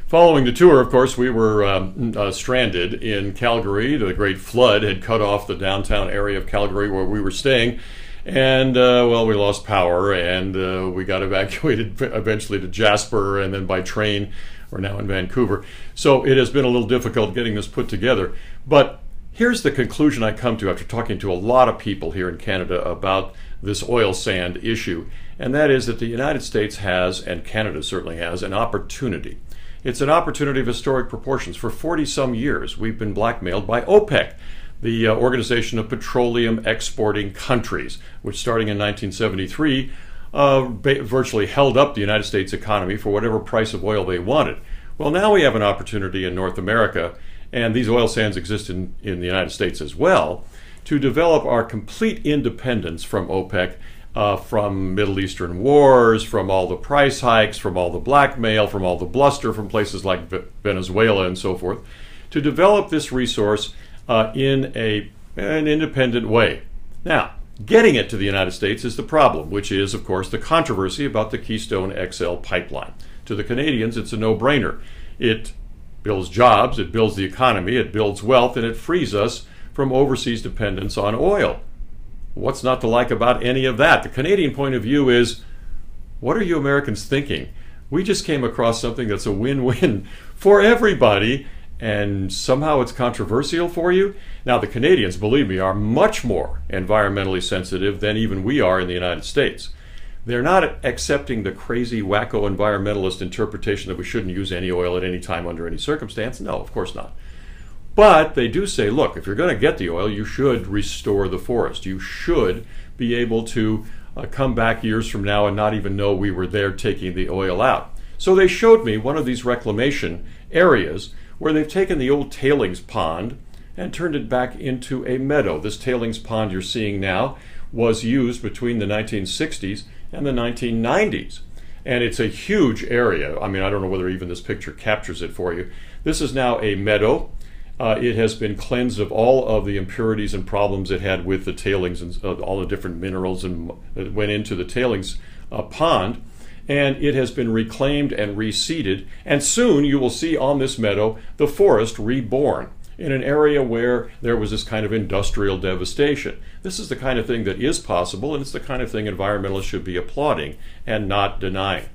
Following the tour, of course, we were stranded in Calgary. The great flood had cut off the downtown area of Calgary where we were staying. And, we lost power, and we got evacuated eventually to Jasper, and then by train. We're now in Vancouver. So it has been a little difficult getting this put together. But here's the conclusion I come to after talking to a lot of people here in Canada about this oil sand issue. And that is that the United States has, and Canada certainly has, an opportunity. It's an opportunity of historic proportions. For 40-some years, we've been blackmailed by OPEC, the Organization of Petroleum Exporting Countries, which starting in 1973 virtually held up the United States economy for whatever price of oil they wanted. Well, now we have an opportunity in North America, and these oil sands exist in the United States as well, to develop our complete independence from OPEC, from Middle Eastern wars, from all the price hikes, from all the blackmail, from all the bluster from places like Venezuela and so forth, to develop this resource in an independent way. Now, getting it to the United States is the problem, which is, of course, the controversy about the Keystone XL pipeline. To the Canadians, it's a no-brainer. It builds jobs, it builds the economy, it builds wealth, and it frees us from overseas dependence on oil. What's not to like about any of that? The Canadian point of view is, what are you Americans thinking? We just came across something that's a win-win for everybody, and somehow it's controversial for you? Now, the Canadians, believe me, are much more environmentally sensitive than even we are in the United States. They're not accepting the crazy, wacko environmentalist interpretation that we shouldn't use any oil at any time under any circumstance. No, of course not. But they do say, look, if you're going to get the oil, you should restore the forest. You should be able to come back years from now and not even know we were there taking the oil out. So they showed me one of these reclamation areas where they've taken the old tailings pond and turned it back into a meadow. This tailings pond you're seeing now was used between the 1960s and the 1990s. And it's a huge area. I mean, I don't know whether even this picture captures it for you. This is now a meadow. It has been cleansed of all of the impurities and problems it had with the tailings and all the different minerals that went into the tailings pond. And it has been reclaimed and reseeded. And soon you will see on this meadow the forest reborn in an area where there was this kind of industrial devastation. This is the kind of thing that is possible, and it's the kind of thing environmentalists should be applauding and not denying.